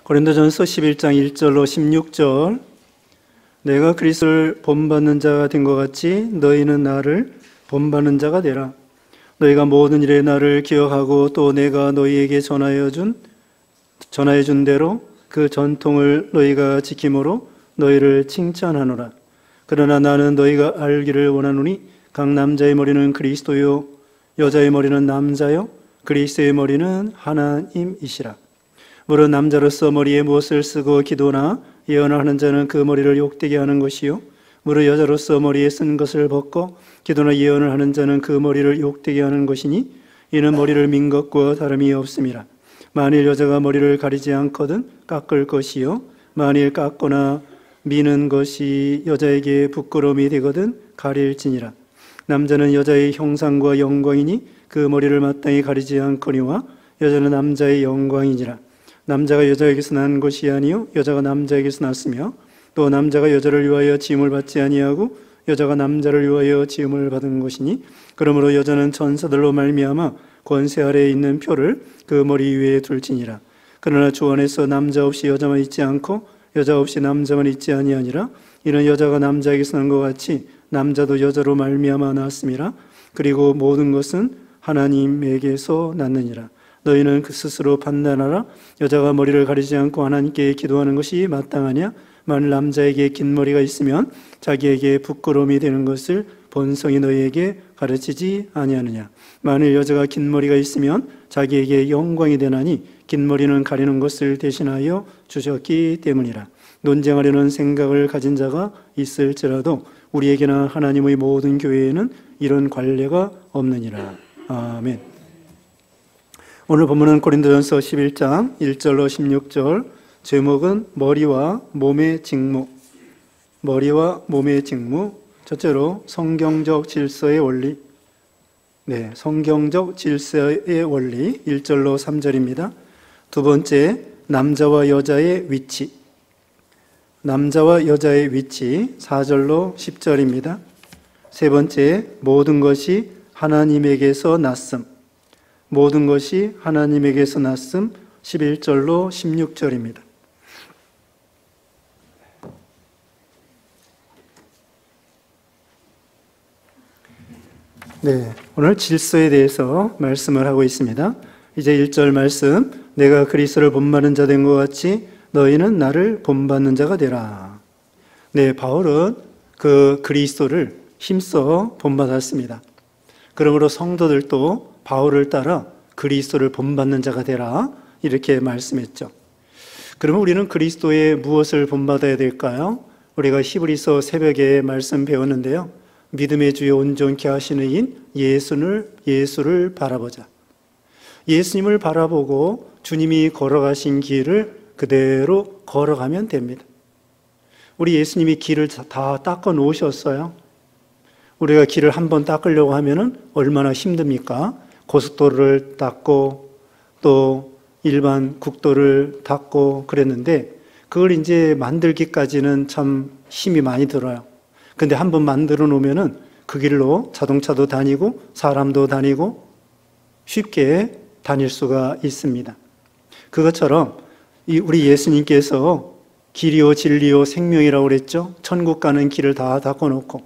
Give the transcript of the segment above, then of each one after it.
고린도전서 11장 1절로 16절. 내가 그리스도를 본받는 자가 된 것 같이 너희는 나를 본받는 자가 되라. 너희가 모든 일에 나를 기억하고 또 내가 너희에게 전하여 준 대로 그 전통을 너희가 지킴으로 너희를 칭찬하노라. 그러나 나는 너희가 알기를 원하노니 각 남자의 머리는 그리스도요 여자의 머리는 남자요 그리스도의 머리는 하나님이시라. 물론 남자로서 머리에 무엇을 쓰고 기도나 예언을 하는 자는 그 머리를 욕되게 하는 것이요 물론 여자로서 머리에 쓴 것을 벗고 기도나 예언을 하는 자는 그 머리를 욕되게 하는 것이니 이는 머리를 민 것과 다름이 없음이라. 만일 여자가 머리를 가리지 않거든 깎을 것이요 만일 깎거나 미는 것이 여자에게 부끄러움이 되거든 가릴지니라. 남자는 여자의 형상과 영광이니 그 머리를 마땅히 가리지 않거니와 여자는 남자의 영광이니라. 남자가 여자에게서 난 것이 아니요 여자가 남자에게서 났으며 또 남자가 여자를 위하여 지음을 받지 아니하고 여자가 남자를 위하여 지음을 받은 것이니 그러므로 여자는 천사들로 말미암아 권세 아래에 있는 표를 그 머리 위에 둘지니라. 그러나 주 안에서 남자 없이 여자만 있지 않고 여자 없이 남자만 있지 아니하니라. 이는 여자가 남자에게서 난 것 같이 남자도 여자로 말미암아 났음이라. 그리고 모든 것은 하나님에게서 났느니라. 너희는 그 스스로 판단하라. 여자가 머리를 가리지 않고 하나님께 기도하는 것이 마땅하냐? 만일 남자에게 긴 머리가 있으면 자기에게 부끄러움이 되는 것을 본성이 너희에게 가르치지 아니하느냐? 만일 여자가 긴 머리가 있으면 자기에게 영광이 되나니 긴 머리는 가리는 것을 대신하여 주셨기 때문이라. 논쟁하려는 생각을 가진 자가 있을지라도 우리에게나 하나님의 모든 교회에는 이런 관례가 없느니라. 아멘. 오늘 본문은 고린도전서 11장 1절로 16절. 제목은 머리와 몸의 직무. 머리와 몸의 직무. 첫째로 성경적 질서의 원리. 성경적 질서의 원리 1절로 3절입니다. 두 번째, 남자와 여자의 위치. 남자와 여자의 위치 4절로 10절입니다. 세 번째, 모든 것이 하나님에게서 났음. 모든 것이 하나님에게서 났음 11절로 16절입니다. 오늘 질서에 대해서 말씀을 하고 있습니다. 이제 1절 말씀, 내가 그리스도를 본받는 자 된 것 같이 너희는 나를 본받는 자가 되라. 바울은 그 그리스도를 힘써 본받았습니다. 그러므로 성도들도 바울을 따라 그리스도를 본받는 자가 되라 이렇게 말씀했죠. 그러면 우리는 그리스도의 무엇을 본받아야 될까요? 우리가 히브리서 새벽에 말씀 배웠는데요. 믿음의 주에 온전케 하시는 이인 예수를 바라보자. 예수님을 바라보고 주님이 걸어가신 길을 그대로 걸어가면 됩니다. 우리 예수님이 길을 다 닦아 놓으셨어요. 우리가 길을 한번 닦으려고 하면은 얼마나 힘듭니까? 고속도로를 닦고 또 일반 국도를 닦고 그랬는데 그걸 이제 만들기까지는 참 힘이 많이 들어요. 근데 한번 만들어 놓으면은 그 길로 자동차도 다니고 사람도 다니고 쉽게 다닐 수가 있습니다. 그것처럼 우리 예수님께서 길이요 진리요 생명이라고 그랬죠. 천국 가는 길을 다 닦아놓고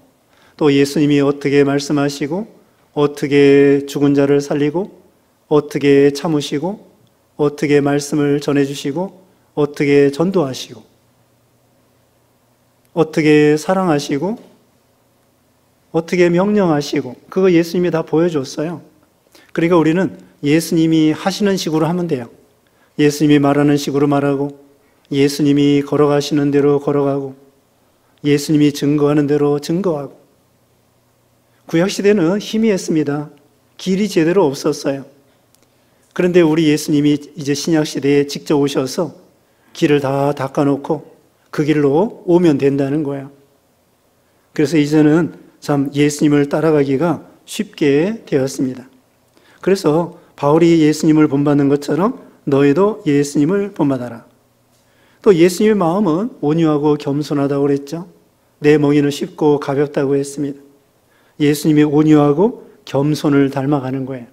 또 예수님이 어떻게 말씀하시고 어떻게 죽은 자를 살리고 어떻게 참으시고 어떻게 말씀을 전해주시고 어떻게 전도하시고 어떻게 사랑하시고 어떻게 명령하시고 그거 예수님이 다 보여줬어요. 그러니까 우리는 예수님이 하시는 식으로 하면 돼요. 예수님이 말하는 식으로 말하고 예수님이 걸어가시는 대로 걸어가고 예수님이 증거하는 대로 증거하고. 구약시대는 희미했습니다. 길이 제대로 없었어요. 그런데 우리 예수님이 이제 신약시대에 직접 오셔서 길을 다 닦아놓고 그 길로 오면 된다는 거예요. 그래서 이제는 참 예수님을 따라가기가 쉽게 되었습니다. 그래서 바울이 예수님을 본받는 것처럼 너희도 예수님을 본받아라. 또 예수님의 마음은 온유하고 겸손하다고 그랬죠. 내 멍에는 쉽고 가볍다고 했습니다. 예수님이 온유하고 겸손을 닮아가는 거예요.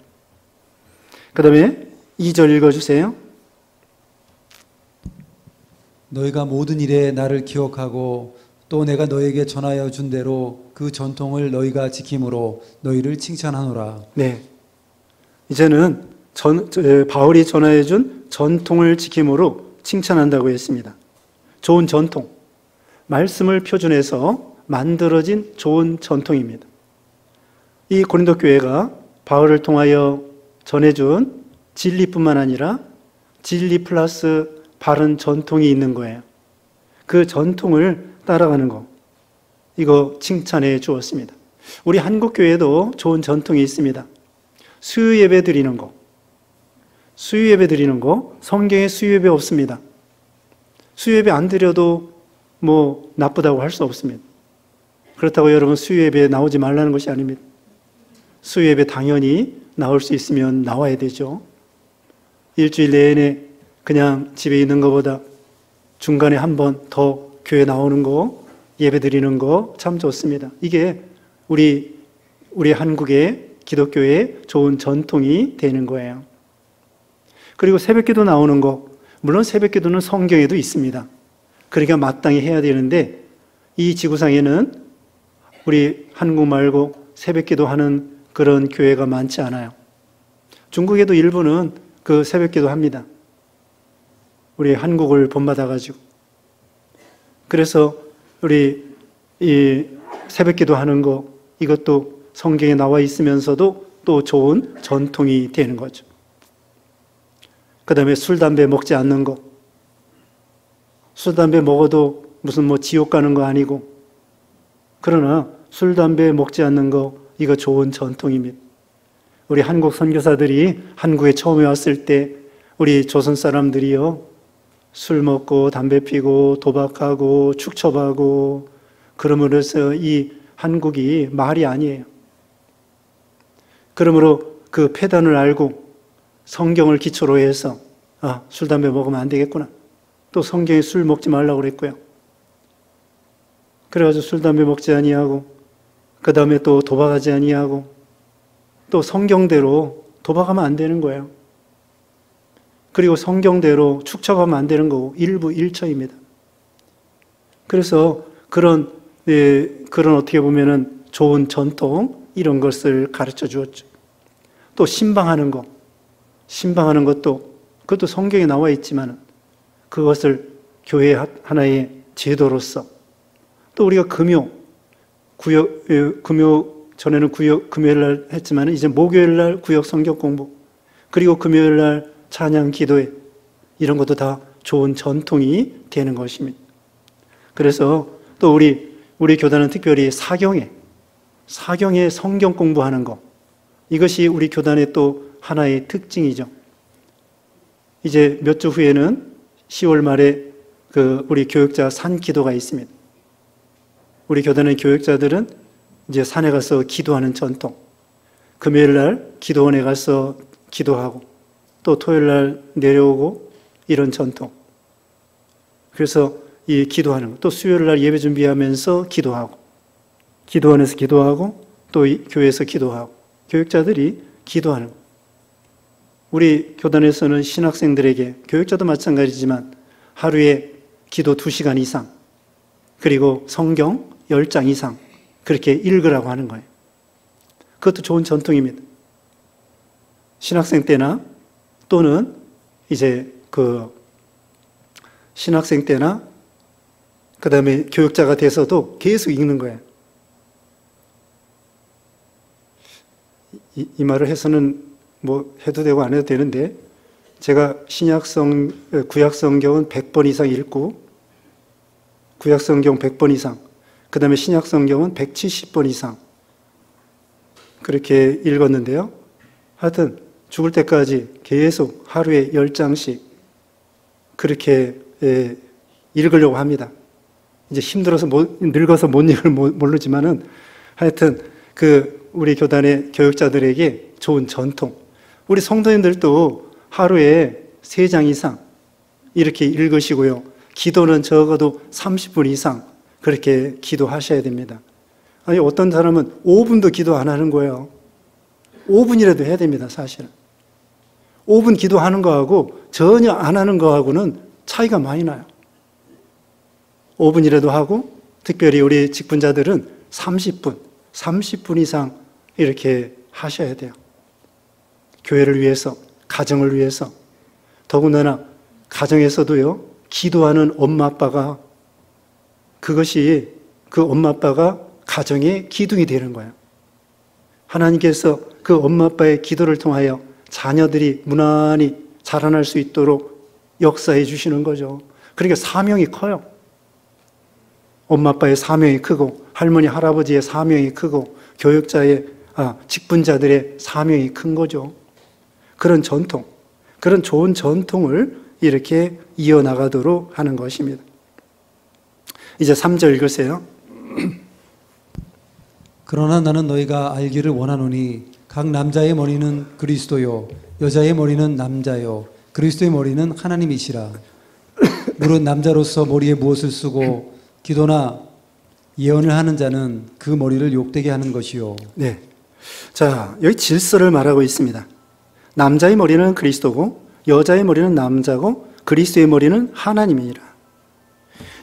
그 다음에 2절 읽어주세요. 너희가 모든 일에 나를 기억하고 또 내가 너에게 전하여 준 대로 그 전통을 너희가 지킴으로 너희를 칭찬하노라. 네. 이제는 바울이 전하여 준 전통을 지킴으로 칭찬한다고 했습니다. 좋은 전통. 말씀을 표준해서 만들어진 좋은 전통입니다. 이 고린도 교회가 바울을 통하여 전해준 진리뿐만 아니라 진리 플러스 바른 전통이 있는 거예요. 그 전통을 따라가는 거, 이거 칭찬해 주었습니다. 우리 한국 교회도 좋은 전통이 있습니다. 수요 예배 드리는 거, 수요 예배 드리는 거, 성경에 수요 예배 없습니다. 수요 예배 안 드려도 뭐 나쁘다고 할 수 없습니다. 그렇다고 여러분 수요 예배에 나오지 말라는 것이 아닙니다. 수요 예배 당연히 나올 수 있으면 나와야 되죠. 일주일 내내 그냥 집에 있는 것보다 중간에 한 번 더 교회 나오는 거, 예배 드리는 거 참 좋습니다. 이게 우리 한국의 기독교의 좋은 전통이 되는 거예요. 그리고 새벽기도 나오는 거, 물론 새벽기도는 성경에도 있습니다. 그러니까 마땅히 해야 되는데 이 지구상에는 우리 한국 말고 새벽기도 하는 그런 교회가 많지 않아요. 중국에도 일부는 그 새벽기도 합니다. 우리 한국을 본받아가지고. 그래서 우리 이 새벽기도 하는 거, 이것도 성경에 나와 있으면서도 또 좋은 전통이 되는 거죠. 그 다음에 술, 담배 먹지 않는 거. 술, 담배 먹어도 무슨 뭐 지옥 가는 거 아니고. 그러나 술, 담배 먹지 않는 거, 이거 좋은 전통입니다. 우리 한국 선교사들이 한국에 처음에 왔을 때 우리 조선 사람들이요, 술 먹고 담배 피고 도박하고 축첩하고 그러므로 해서 이 한국이 말이 아니에요. 그러므로 그 폐단을 알고 성경을 기초로 해서 술, 담배 먹으면 안 되겠구나. 또 성경에 술 먹지 말라고 그랬고요. 그래가지고 술, 담배 먹지 아니하고 그 다음에 또 도박하지 아니하고 또 성경대로 도박하면 안 되는 거예요. 그리고 성경대로 축척하면 안 되는 거고 일부 일처입니다. 그래서 그런 어떻게 보면은 좋은 전통 이런 것을 가르쳐 주었죠. 또 신방하는 거, 신방하는 그것도 성경에 나와 있지만 그것을 교회 하나의 제도로서 또 우리가 금요 전에는 금요일 날 했지만 이제 목요일 날 구역 성경 공부 그리고 금요일 날 찬양 기도회 이런 것도 다 좋은 전통이 되는 것입니다. 그래서 또 우리 교단은 특별히 사경에 성경 공부하는 거 이것이 우리 교단의 또 하나의 특징이죠. 이제 몇 주 후에는 10월 말에 우리 교역자 산 기도가 있습니다. 우리 교단의 교역자들은 이제 산에 가서 기도하는 전통, 금요일 날 기도원에 가서 기도하고 또 토요일 날 내려오고 이런 전통. 그래서 이 기도하는 거, 또 수요일 날 예배 준비하면서 기도하고 기도원에서 기도하고 또 교회에서 기도하고 교육자들이 기도하는 거. 우리 교단에서는 신학생들에게 교육자도 마찬가지지만 하루에 기도 2시간 이상 그리고 성경 10장 이상 그렇게 읽으라고 하는 거예요. 그것도 좋은 전통입니다. 신학생 때나 또는 이제 신학생 때나 그 다음에 교육자가 돼서도 계속 읽는 거예요. 이 말을 해서는 뭐 해도 되고 안 해도 되는데 제가 구약성경은 100번 이상 읽고 구약성경 100번 이상 그 다음에 신약성경은 170번 이상 그렇게 읽었는데요. 하여튼 죽을 때까지 계속 하루에 10장씩 그렇게 읽으려고 합니다. 이제 힘들어서 늙어서 못 읽을 모르지만은 하여튼 우리 교단의 교육자들에게 좋은 전통. 우리 성도님들도 하루에 3장 이상 이렇게 읽으시고요. 기도는 적어도 30분 이상 그렇게 기도하셔야 됩니다. 아니 어떤 사람은 5분도 기도 안 하는 거예요. 5분이라도 해야 됩니다, 사실은. 5분 기도하는 거하고 전혀 안 하는 거하고는 차이가 많이 나요. 5분이라도 하고, 특별히 우리 직분자들은 30분 이상 이렇게 하셔야 돼요. 교회를 위해서, 가정을 위해서. 더군다나 가정에서도요, 기도하는 엄마 아빠가, 그것이 그 엄마 아빠가 가정의 기둥이 되는 거예요. 하나님께서 그 엄마 아빠의 기도를 통하여 자녀들이 무난히 자라날 수 있도록 역사해 주시는 거죠. 그러니까 사명이 커요. 엄마 아빠의 사명이 크고, 할머니 할아버지의 사명이 크고, 교육자의 직분자들의 사명이 큰 거죠. 그런 전통, 그런 좋은 전통을 이렇게 이어나가도록 하는 것입니다. 이제 3절 읽으세요. 그러나 나는 너희가 알기를 원하노니 각 남자의 머리는 그리스도요 여자의 머리는 남자요 그리스도의 머리는 하나님이시라. 무릇 남자로서 머리에 무엇을 쓰고 기도나 예언을 하는 자는 그 머리를 욕되게 하는 것이요. 네. 자, 여기 질서를 말하고 있습니다. 남자의 머리는 그리스도고 여자의 머리는 남자고 그리스도의 머리는 하나님이니라.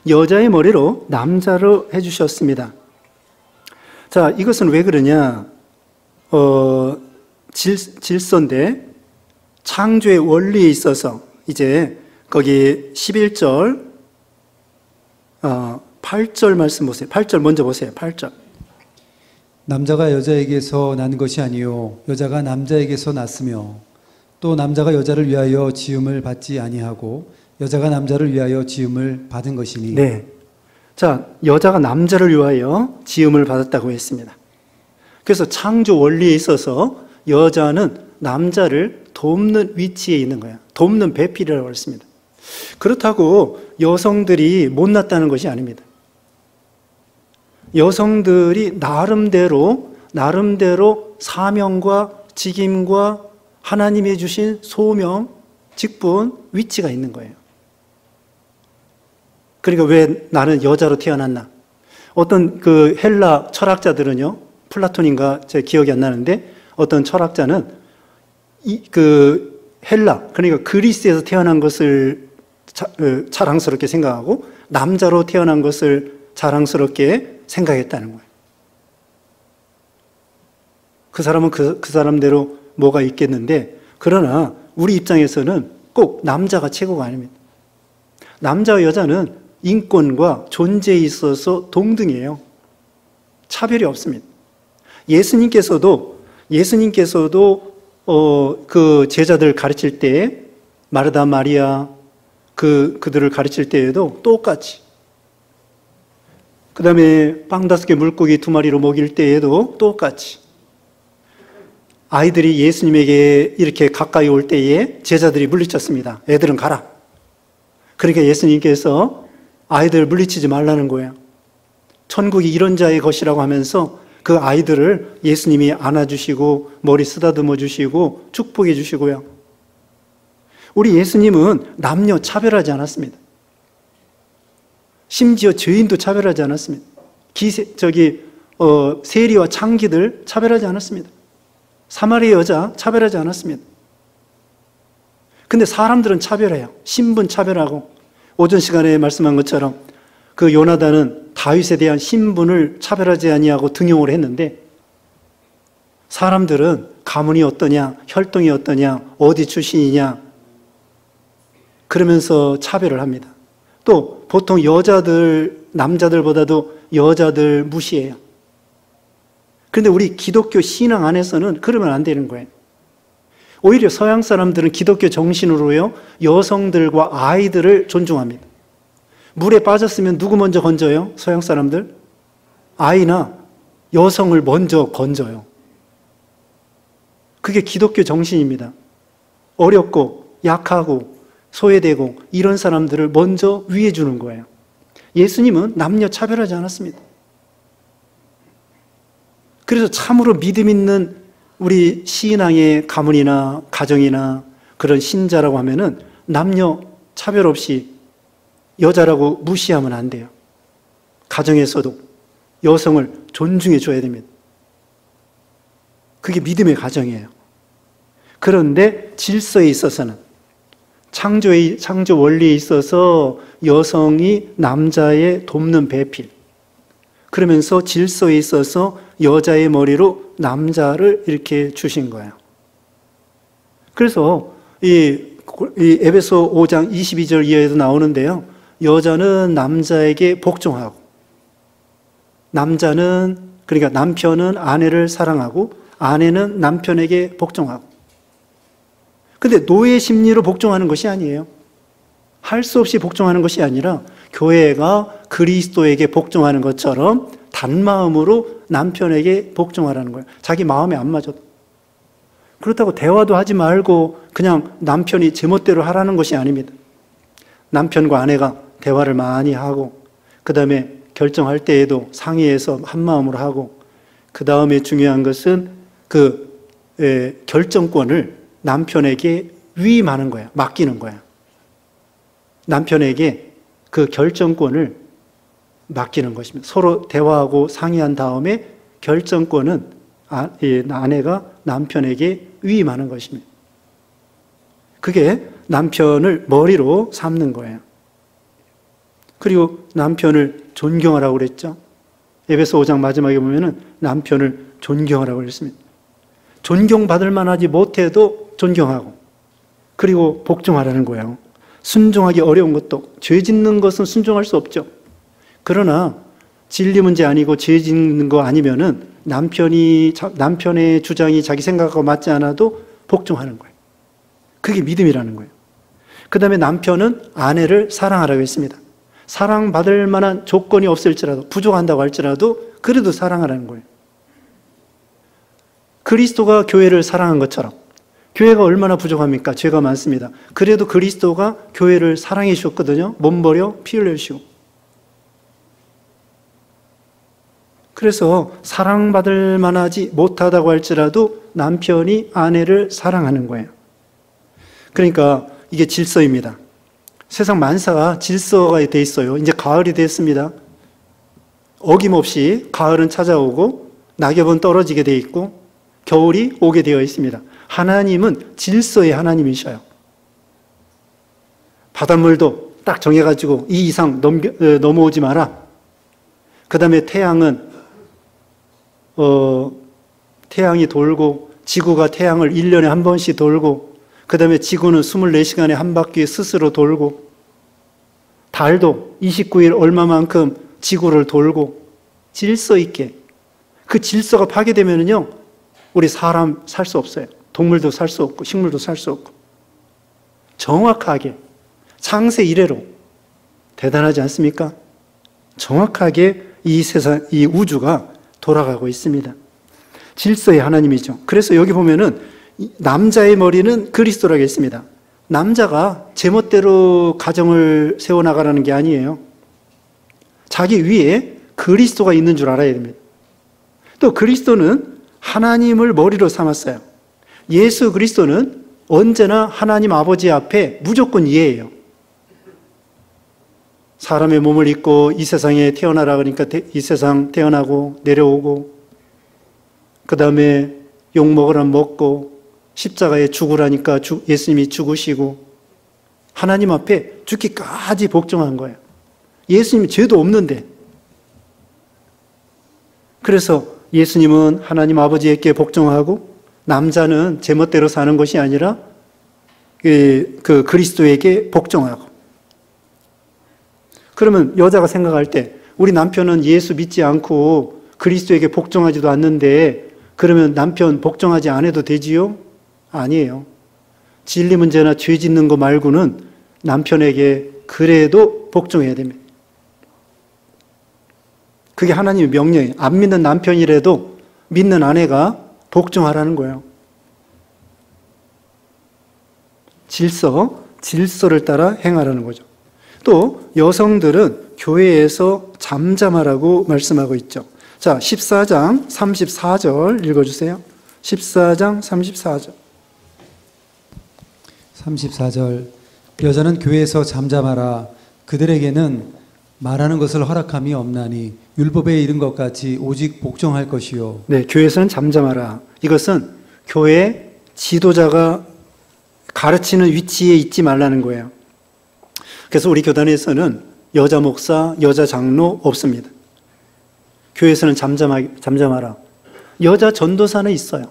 여자의 머리로 남자로 해주셨습니다. 자, 이것은 왜 그러냐? 질서인데 창조의 원리에 있어서 이제 거기 11절 8절 말씀 보세요. 8절 먼저 보세요. 8절. 남자가 여자에게서 난 것이 아니요 여자가 남자에게서 났으며 또 남자가 여자를 위하여 지음을 받지 아니하고 여자가 남자를 위하여 지음을 받은 것이니. 네. 자, 여자가 남자를 위하여 지음을 받았다고 했습니다. 그래서 창조 원리에 있어서 여자는 남자를 돕는 위치에 있는 거야. 돕는 배필이라고 했습니다. 그렇다고 여성들이 못났다는 것이 아닙니다. 여성들이 나름대로 사명과 직임과 하나님이 주신 소명, 직분, 위치가 있는 거예요. 그러니까 왜 나는 여자로 태어났나? 어떤 그 헬라 철학자들은요, 플라톤인가 제 기억이 안 나는데 어떤 철학자는 그 헬라, 그러니까 그리스에서 태어난 것을 자랑스럽게 생각하고 남자로 태어난 것을 자랑스럽게 생각했다는 거예요. 그 사람은 그 사람대로 뭐가 있겠는데, 그러나 우리 입장에서는 꼭 남자가 최고가 아닙니다. 남자와 여자는 인권과 존재에 있어서 동등이에요. 차별이 없습니다. 예수님께서도 그 제자들 가르칠 때 마르다 마리아 그들을 가르칠 때에도 똑같이, 그 다음에 빵 5개 물고기 2마리로 먹일 때에도 똑같이, 아이들이 예수님에게 이렇게 가까이 올 때에 제자들이 물리쳤습니다. 애들은 가라. 그러니까 예수님께서 아이들 물리치지 말라는 거예요. 천국이 이런 자의 것이라고 하면서 그 아이들을 예수님이 안아주시고 머리 쓰다듬어 주시고 축복해 주시고요. 우리 예수님은 남녀 차별하지 않았습니다. 심지어 죄인도 차별하지 않았습니다. 세리와 창기들 차별하지 않았습니다. 사마리아 여자 차별하지 않았습니다. 근데 사람들은 차별해요. 신분 차별하고, 오전 시간에 말씀한 것처럼 그 요나단은 다윗에 대한 신분을 차별하지 아니하고 등용을 했는데, 사람들은 가문이 어떠냐, 혈통이 어떠냐, 어디 출신이냐, 그러면서 차별을 합니다. 또 보통 여자들, 남자들보다도 여자들 무시해요. 그런데 우리 기독교 신앙 안에서는 그러면 안 되는 거예요. 오히려 서양 사람들은 기독교 정신으로요, 여성들과 아이들을 존중합니다. 물에 빠졌으면 누구 먼저 건져요? 서양 사람들? 아이나 여성을 먼저 건져요. 그게 기독교 정신입니다. 어렵고 약하고 소외되고 이런 사람들을 먼저 위해 주는 거예요. 예수님은 남녀 차별하지 않았습니다. 그래서 참으로 믿음 있는 우리 신앙의 가문이나 가정이나 그런 신자라고 하면은 남녀 차별 없이 여자라고 무시하면 안 돼요. 가정에서도 여성을 존중해 줘야 됩니다. 그게 믿음의 가정이에요. 그런데 질서에 있어서는 창조 원리에 있어서 여성이 남자의 돕는 배필. 그러면서 질서에 있어서 여자의 머리로 남자를 이렇게 주신 거예요. 그래서 이 에베소 5장 22절 이하에도 나오는데요. 여자는 남자에게 복종하고, 그러니까 남편은 아내를 사랑하고, 아내는 남편에게 복종하고. 근데 노예 심리로 복종하는 것이 아니에요. 할 수 없이 복종하는 것이 아니라 교회가 그리스도에게 복종하는 것처럼 단마음으로 남편에게 복종하라는 거예요. 자기 마음에 안 맞아도. 그렇다고 대화도 하지 말고 그냥 남편이 제멋대로 하라는 것이 아닙니다. 남편과 아내가 대화를 많이 하고, 그 다음에 결정할 때에도 상의해서 한마음으로 하고, 그 다음에 중요한 것은 결정권을 남편에게 위임하는 거예요. 맡기는 거예요. 남편에게 그 결정권을 맡기는 것입니다. 서로 대화하고 상의한 다음에 결정권은 아내가 남편에게 위임하는 것입니다. 그게 남편을 머리로 삼는 거예요. 그리고 남편을 존경하라고 그랬죠. 에베소 5장 마지막에 보면은 남편을 존경하라고 그랬습니다. 존경받을 만하지 못해도 존경하고, 그리고 복종하라는 거예요. 순종하기 어려운 것도, 죄 짓는 것은 순종할 수 없죠. 그러나 진리 문제 아니고 죄 짓는 거 아니면은 남편의 주장이 자기 생각하고 맞지 않아도 복종하는 거예요. 그게 믿음이라는 거예요. 그 다음에 남편은 아내를 사랑하라고 했습니다. 사랑받을 만한 조건이 없을지라도, 부족한다고 할지라도 그래도 사랑하라는 거예요. 그리스도가 교회를 사랑한 것처럼, 교회가 얼마나 부족합니까? 죄가 많습니다. 그래도 그리스도가 교회를 사랑해 주셨거든요. 몸 버려 피 흘려주시고. 그래서 사랑받을 만하지 못하다고 할지라도 남편이 아내를 사랑하는 거예요. 그러니까 이게 질서입니다. 세상 만사가 질서가 돼 있어요. 이제 가을이 됐습니다. 어김없이 가을은 찾아오고 낙엽은 떨어지게 돼 있고 겨울이 오게 되어 있습니다. 하나님은 질서의 하나님이셔요. 바닷물도 딱 정해가지고 이 이상 넘어오지 마라. 그 다음에 태양은 태양이 돌고, 지구가 태양을 1년에 한 번씩 돌고, 그 다음에 지구는 24시간에 한 바퀴 스스로 돌고, 달도 29일 얼마만큼 지구를 돌고, 질서 있게. 그 질서가 파괴되면요, 우리 사람 살 수 없어요. 동물도 살 수 없고, 식물도 살 수 없고. 정확하게, 창세 이래로. 대단하지 않습니까? 정확하게 이 세상, 이 우주가 돌아가고 있습니다. 질서의 하나님이죠. 그래서 여기 보면은 남자의 머리는 그리스도라고 했습니다. 남자가 제멋대로 가정을 세워나가라는 게 아니에요. 자기 위에 그리스도가 있는 줄 알아야 됩니다. 또 그리스도는 하나님을 머리로 삼았어요. 예수 그리스도는 언제나 하나님 아버지 앞에 무조건 예예요. 사람의 몸을 입고 이 세상에 태어나라 그러니까 이 세상 태어나고 내려오고, 그 다음에 욕 먹으라 먹고, 십자가에 죽으라니까 예수님이 죽으시고, 하나님 앞에 죽기까지 복종한 거예요. 예수님이 죄도 없는데. 그래서 예수님은 하나님 아버지에게 복종하고, 남자는 제멋대로 사는 것이 아니라 그 그리스도에게 복종하고. 그러면 여자가 생각할 때 우리 남편은 예수 믿지 않고 그리스도에게 복종하지도 않는데 그러면 남편 복종하지 않아도 되지요? 아니에요. 진리 문제나 죄 짓는 거 말고는 남편에게 그래도 복종해야 됩니다. 그게 하나님의 명령이에요. 안 믿는 남편이라도 믿는 아내가 복종하라는 거예요. 질서를 따라 행하라는 거죠. 또 여성들은 교회에서 잠잠하라고 말씀하고 있죠. 자, 14장 34절 읽어주세요. 14장 34절. 34절. 여자는 교회에서 잠잠하라. 그들에게는 말하는 것을 허락함이 없나니 율법에 이른 것 같이 오직 복종할 것이요. 네, 교회에서는 잠잠하라. 이것은 교회 지도자가 가르치는 위치에 있지 말라는 거예요. 그래서 우리 교단에서는 여자 목사, 여자 장로 없습니다. 교회에서는 잠잠하라. 여자 전도사는 있어요.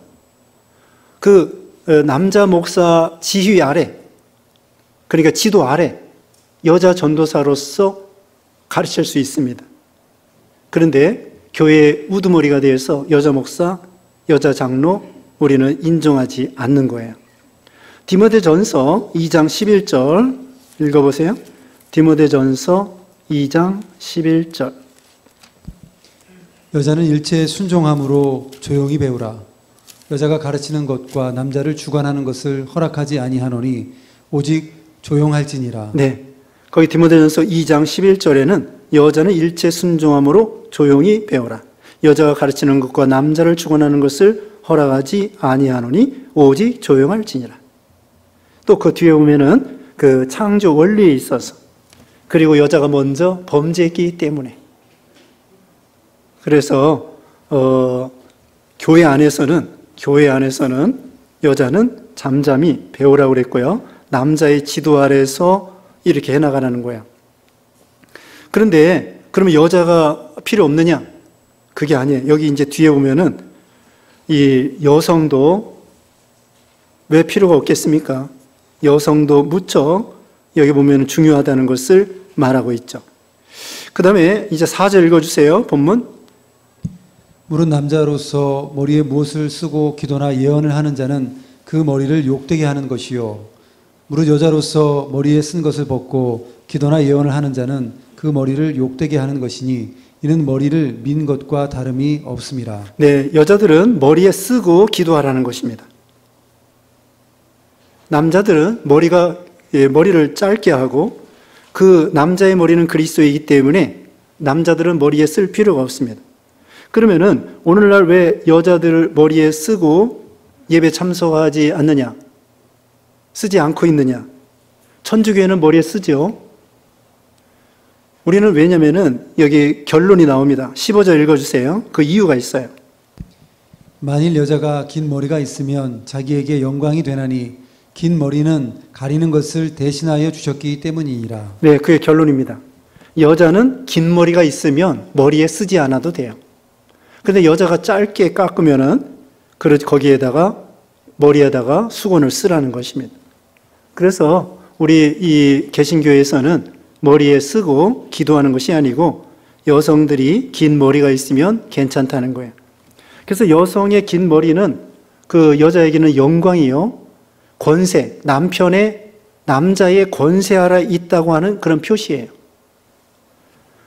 남자 목사 지휘 아래, 그러니까 지도 아래 여자 전도사로서 가르칠 수 있습니다. 그런데 교회의 우두머리가 되어서 여자 목사, 여자 장로 우리는 인정하지 않는 거예요. 디모데전서 2장 11절 읽어보세요. 디모데전서 2장 11절. 여자는 일체에 순종함으로 조용히 배우라. 여자가 가르치는 것과 남자를 주관하는 것을 허락하지 아니하노니 오직 조용할지니라. 네, 거기 디모데전서 2장 11절에는 여자는 일체 순종함으로 조용히 배우라. 여자가 가르치는 것과 남자를 주관하는 것을 허락하지 아니하노니 오직 조용할지니라. 또 그 뒤에 보면은 그 창조 원리에 있어서, 그리고 여자가 먼저 범죄했기 때문에, 그래서 교회 안에서는 여자는 잠잠히 배우라고 그랬고요. 남자의 지도 아래서 이렇게 해나가라는 거예요. 그런데 그러면 여자가 필요 없느냐? 그게 아니에요. 여기 이제 뒤에 보면은 이 여성도 왜 필요가 없겠습니까? 여성도 무척 여기 보면 중요하다는 것을 말하고 있죠. 그 다음에 이제 4절 읽어주세요. 본문. 무릇 남자로서 머리에 무엇을 쓰고 기도나 예언을 하는 자는 그 머리를 욕되게 하는 것이요. 무릇 여자로서 머리에 쓴 것을 벗고 기도나 예언을 하는 자는 그 머리를 욕되게 하는 것이니 이는 머리를 민 것과 다름이 없음이라. 네, 여자들은 머리에 쓰고 기도하라는 것입니다. 남자들은 머리를 짧게 하고, 그 남자의 머리는 그리스도이기 때문에 남자들은 머리에 쓸 필요가 없습니다. 그러면은 오늘날 왜 여자들을 머리에 쓰고 예배 참석하지 않느냐? 쓰지 않고 있느냐? 천주교회는 머리에 쓰죠. 우리는 왜냐면은 여기 결론이 나옵니다. 15절 읽어주세요. 그 이유가 있어요. 만일 여자가 긴 머리가 있으면 자기에게 영광이 되나니 긴 머리는 가리는 것을 대신하여 주셨기 때문이니라. 네, 그게 결론입니다. 여자는 긴 머리가 있으면 머리에 쓰지 않아도 돼요. 근데 여자가 짧게 깎으면은 거기에다가 머리에다가 수건을 쓰라는 것입니다. 그래서 우리 이 개신교에서는 머리에 쓰고 기도하는 것이 아니고 여성들이 긴 머리가 있으면 괜찮다는 거예요. 그래서 여성의 긴 머리는 그 여자에게는 영광이요, 권세, 남자의 권세 아래 있다고 하는 그런 표시예요.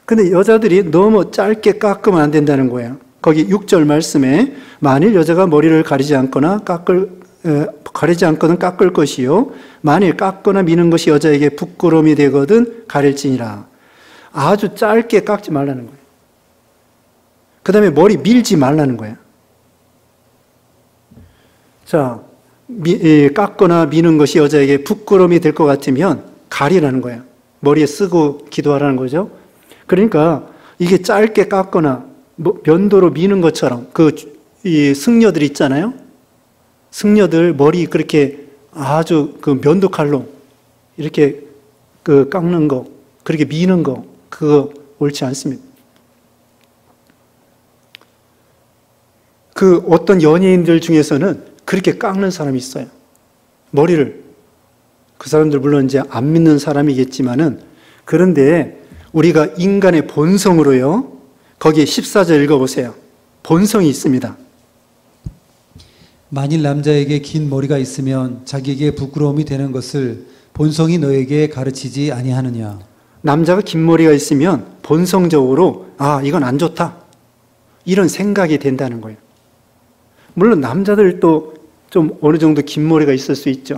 근데 여자들이 너무 짧게 깎으면 안 된다는 거예요. 거기 6절 말씀에 만일 여자가 머리를 가리지 않거나 깎을 것이요, 만일 깎거나 미는 것이 여자에게 부끄러움이 되거든 가릴지니라. 아주 짧게 깎지 말라는 거예요. 그 다음에 머리 밀지 말라는 거예요. 자, 깎거나 미는 것이 여자에게 부끄러움이 될 것 같으면 가리라는 거예요. 머리에 쓰고 기도하라는 거죠. 그러니까 이게 짧게 깎거나 면도로 미는 것처럼 이 승려들 있잖아요. 승려들 머리 그렇게 아주 그 면도칼로 이렇게 깎는 거, 그렇게 미는 거, 그거 옳지 않습니다. 어떤 연예인들 중에서는 그렇게 깎는 사람이 있어요. 머리를. 그 사람들 물론 이제 안 믿는 사람이겠지만은, 그런데 우리가 인간의 본성으로요, 거기에 14절 읽어보세요. 본성이 있습니다. 만일 남자에게 긴 머리가 있으면 자기에게 부끄러움이 되는 것을 본성이 너에게 가르치지 아니하느냐. 남자가 긴 머리가 있으면 본성적으로 이건 안 좋다, 이런 생각이 된다는 거예요. 물론 남자들도 좀 어느 정도 긴 머리가 있을 수 있죠.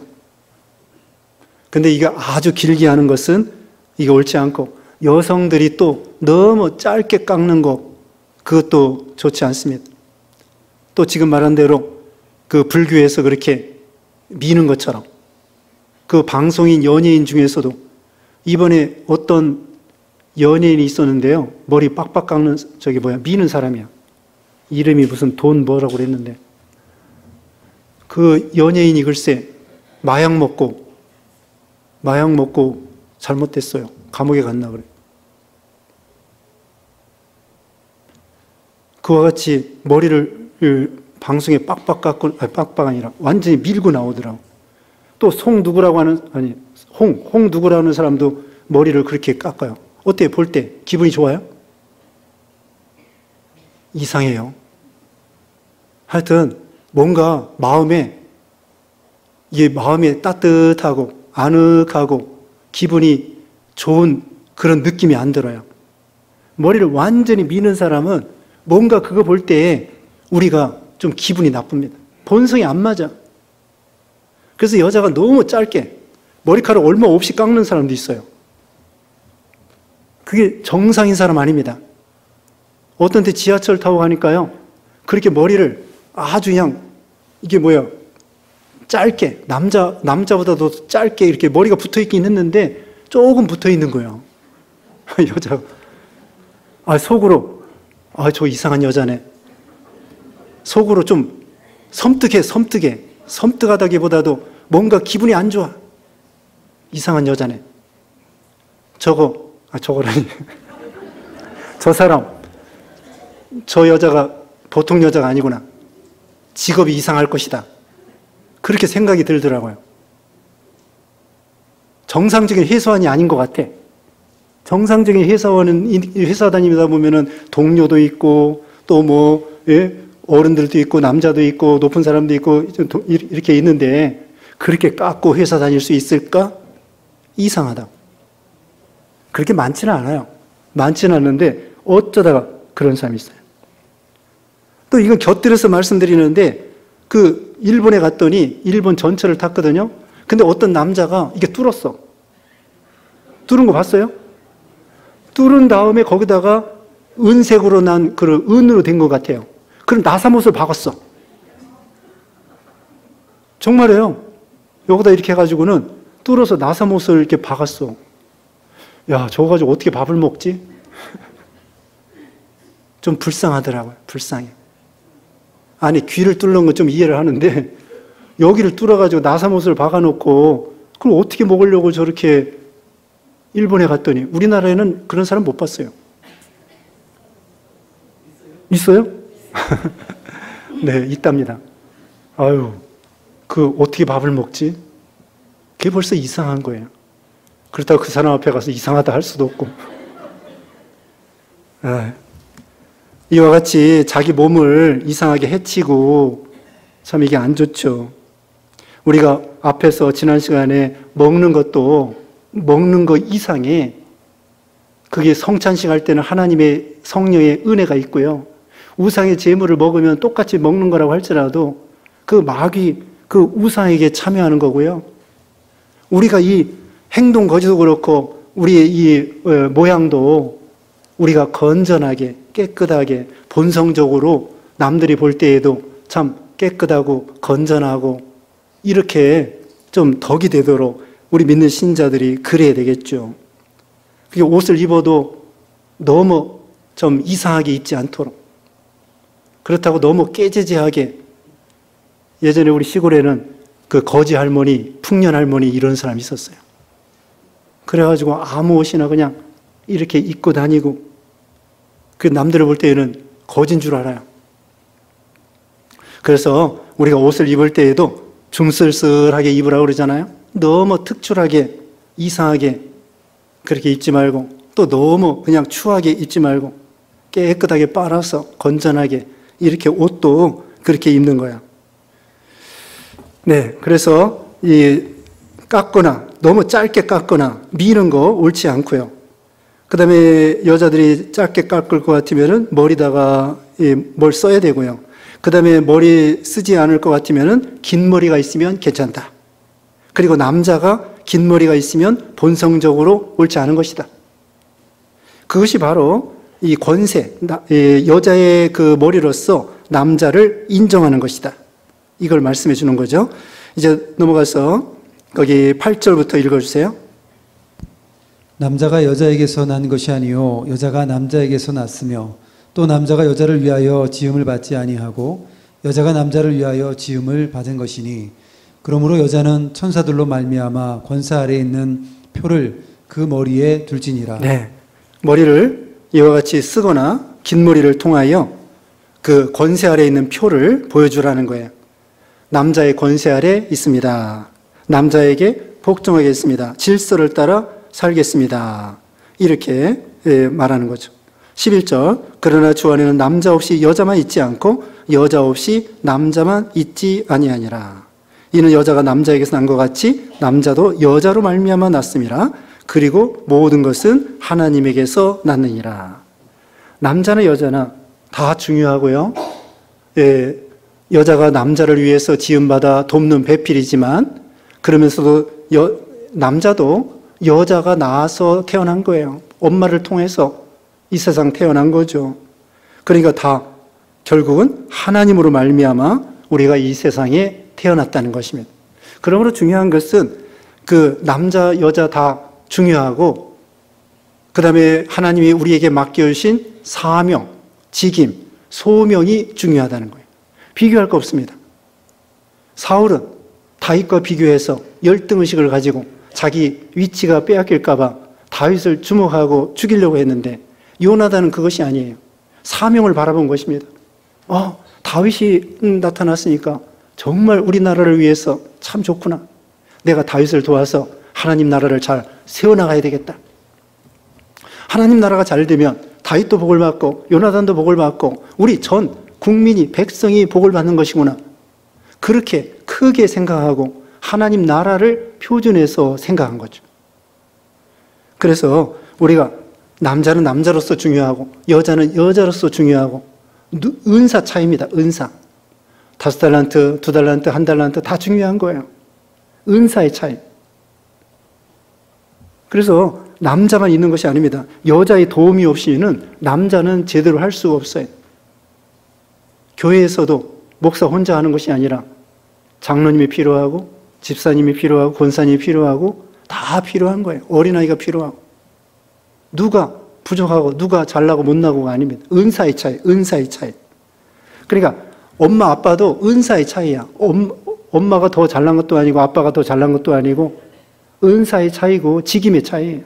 근데 이게 아주 길게 하는 것은 이게 옳지 않고, 여성들이 또 너무 짧게 깎는 거, 그것도 좋지 않습니다. 또 지금 말한 대로 불교에서 그렇게 미는 것처럼, 방송인 연예인 중에서도 이번에 어떤 연예인이 있었는데요, 머리 빡빡 깎는 미는 사람이야. 이름이 무슨 돈 뭐라고 그랬는데, 그 연예인이 글쎄 마약 먹고 잘못됐어요. 감옥에 갔나 그래. 그와 같이 머리를 방송에 빡빡 깎고, 아니, 빡빡 아니라 완전히 밀고 나오더라고. 또 홍 누구라는 사람도 머리를 그렇게 깎아요. 어때요? 볼 때 기분이 좋아요? 이상해요. 하여튼 뭔가 이게 마음에 따뜻하고 아늑하고 기분이 좋은 그런 느낌이 안 들어요. 머리를 완전히 미는 사람은 뭔가 그거 볼 때 우리가 좀 기분이 나쁩니다. 본성이 안 맞아. 그래서 여자가 너무 짧게 머리카락 얼마 없이 깎는 사람도 있어요. 그게 정상인 사람 아닙니다. 어떤 때 지하철 타고 가니까요, 그렇게 머리를 아주 그냥 이게 짧게 남자보다도 짧게 이렇게 머리가 붙어 있긴 했는데 조금 붙어 있는 거예요. 여자가 속으로 저 이상한 여자네. 속으로 좀 섬뜩하다기보다도 뭔가 기분이 안 좋아. 이상한 여자네. 저거라니. 저 사람, 저 여자가 보통 여자가 아니구나. 직업이 이상할 것이다. 그렇게 생각이 들더라고요. 정상적인 회사원이 아닌 것 같아. 정상적인 회사 다니다 보면은 동료도 있고, 또 어른들도 있고, 남자도 있고, 높은 사람도 있고, 이렇게 있는데, 그렇게 깎고 회사 다닐 수 있을까? 이상하다. 그렇게 많지는 않아요. 많지는 않는데, 어쩌다가 그런 사람이 있어요. 또 이건 곁들여서 말씀드리는데, 일본에 갔더니, 일본 전철을 탔거든요. 근데 어떤 남자가 이게 뚫었어. 뚫은 거 봤어요? 뚫은 다음에 거기다가 은색으로 난 은으로 된 것 같아요. 그럼 나사못을 박았어. 정말이에요. 여기다 이렇게 해가지고는 뚫어서 나사못을 이렇게 박았어. 야, 저거 가지고 어떻게 밥을 먹지? 좀 불쌍하더라고요. 불쌍해. 아니, 귀를 뚫는 건 좀 이해를 하는데, 여기를 뚫어가지고 나사못을 박아놓고, 그걸 어떻게 먹으려고 저렇게 일본에 갔더니, 우리나라에는 그런 사람 못 봤어요. 있어요? 네, 있답니다. 어떻게 밥을 먹지? 그게 벌써 이상한 거예요. 그렇다고 그 사람 앞에 가서 이상하다 할 수도 없고. 이와 같이 자기 몸을 이상하게 해치고, 참 이게 안 좋죠. 우리가 앞에서 지난 시간에 먹는 거 이상에, 그게 성찬식 할 때는 하나님의 성령의 은혜가 있고요. 우상의 제물을 먹으면 똑같이 먹는 거라고 할지라도 그 마귀, 그 우상에게 참여하는 거고요. 우리가 이 행동 거지도 그렇고 우리의 이 모양도 우리가 건전하게 깨끗하게 본성적으로 남들이 볼 때에도 참 깨끗하고 건전하고 이렇게 좀 덕이 되도록 우리 믿는 신자들이 그래야 되겠죠. 그게 옷을 입어도 너무 좀 이상하게 입지 않도록, 그렇다고 너무 깨재재하게. 예전에 우리 시골에는 그 거지 할머니, 풍년 할머니 이런 사람이 있었어요. 그래가지고 아무 옷이나 그냥 이렇게 입고 다니고, 그 남들을 볼 때에는 거진 줄 알아요. 그래서 우리가 옷을 입을 때에도 좀 쓸쓸하게 입으라고 그러잖아요. 너무 특출하게 이상하게 그렇게 입지 말고, 또 너무 그냥 추하게 입지 말고 깨끗하게 빨아서 건전하게 이렇게 옷도 그렇게 입는 거야. 네, 그래서 깎거나 너무 짧게 깎거나 미는 거 옳지 않고요. 그 다음에 여자들이 짧게 깎을 것 같으면은 머리다가 뭘 써야 되고요. 그 다음에 머리 쓰지 않을 것 같으면은 긴 머리가 있으면 괜찮다. 그리고 남자가 긴 머리가 있으면 본성적으로 옳지 않은 것이다. 그것이 바로 이 권세, 여자의 그 머리로서 남자를 인정하는 것이다. 이걸 말씀해 주는 거죠. 이제 넘어가서 거기 8절부터 읽어주세요. 남자가 여자에게서 난 것이 아니요 여자가 남자에게서 났으며 또 남자가 여자를 위하여 지음을 받지 아니하고 여자가 남자를 위하여 지음을 받은 것이니 그러므로 여자는 천사들로 말미암아 권세 아래에 있는 표를 그 머리에 둘지니라. 네. 머리를 이와 같이 쓰거나 긴 머리를 통하여 그 권세 아래에 있는 표를 보여주라는 거예요. 남자의 권세 아래 있습니다. 남자에게 복종하겠습니다. 질서를 따라 살겠습니다. 이렇게 말하는 거죠. 11절 그러나 주 안에는 남자 없이 여자만 있지 않고 여자 없이 남자만 있지 아니하니라. 이는 여자가 남자에게서 난 것 같이 남자도 여자로 말미암아 났음이라. 그리고 모든 것은 하나님에게서 났느니라. 남자나 여자나 다 중요하고요. 여자가 남자를 위해서 지음받아 돕는 배필이지만 그러면서도 남자도 여자가 낳아서 태어난 거예요. 엄마를 통해서 이 세상 태어난 거죠. 그러니까 다 결국은 하나님으로 말미암아 우리가 이 세상에 태어났다는 것입니다. 그러므로 중요한 것은 그 남자 여자 다 중요하고 그 다음에 하나님이 우리에게 맡겨주신 사명, 직임, 소명이 중요하다는 거예요. 비교할 거 없습니다. 사울은 다윗과 비교해서 열등의식을 가지고 자기 위치가 빼앗길까 봐 다윗을 주목하고 죽이려고 했는데 요나단은 그것이 아니에요. 사명을 바라본 것입니다. 다윗이 나타났으니까 정말 우리나라를 위해서 참 좋구나. 내가 다윗을 도와서 하나님 나라를 잘 세워나가야 되겠다. 하나님 나라가 잘 되면 다윗도 복을 받고 요나단도 복을 받고 우리 전 국민이 백성이 복을 받는 것이구나. 그렇게 크게 생각하고 하나님 나라를 표준해서 생각한 거죠. 그래서 우리가 남자는 남자로서 중요하고 여자는 여자로서 중요하고 은사 차이입니다. 은사. 5달란트, 2달란트, 1달란트 다 중요한 거예요. 은사의 차이. 그래서 남자만 있는 것이 아닙니다. 여자의 도움이 없이는 남자는 제대로 할 수가 없어요. 교회에서도 목사 혼자 하는 것이 아니라 장로님이 필요하고 집사님이 필요하고 권사님이 필요하고 다 필요한 거예요. 어린아이가 필요하고 누가 부족하고 누가 잘나고 못나고가 아닙니다. 은사의 차이, 은사의 차이. 그러니까 엄마 아빠도 은사의 차이야. 엄마가 더 잘난 것도 아니고 아빠가 더 잘난 것도 아니고 은사의 차이고 직임의 차이예요.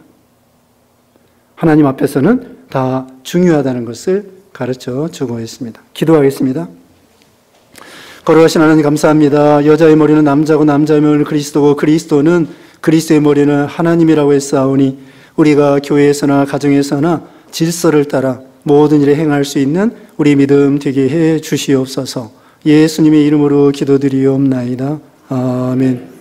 하나님 앞에서는 다 중요하다는 것을 가르쳐 주고 있습니다. 기도하겠습니다. 거룩하신 하나님 감사합니다. 여자의 머리는 남자고 남자의 머리는 그리스도고 그리스도는 그리스도의 머리는 하나님이라고 했사오니 우리가 교회에서나 가정에서나 질서를 따라 모든 일에 행할 수 있는 우리 믿음 되게 해 주시옵소서. 예수님의 이름으로 기도드리옵나이다. 아멘.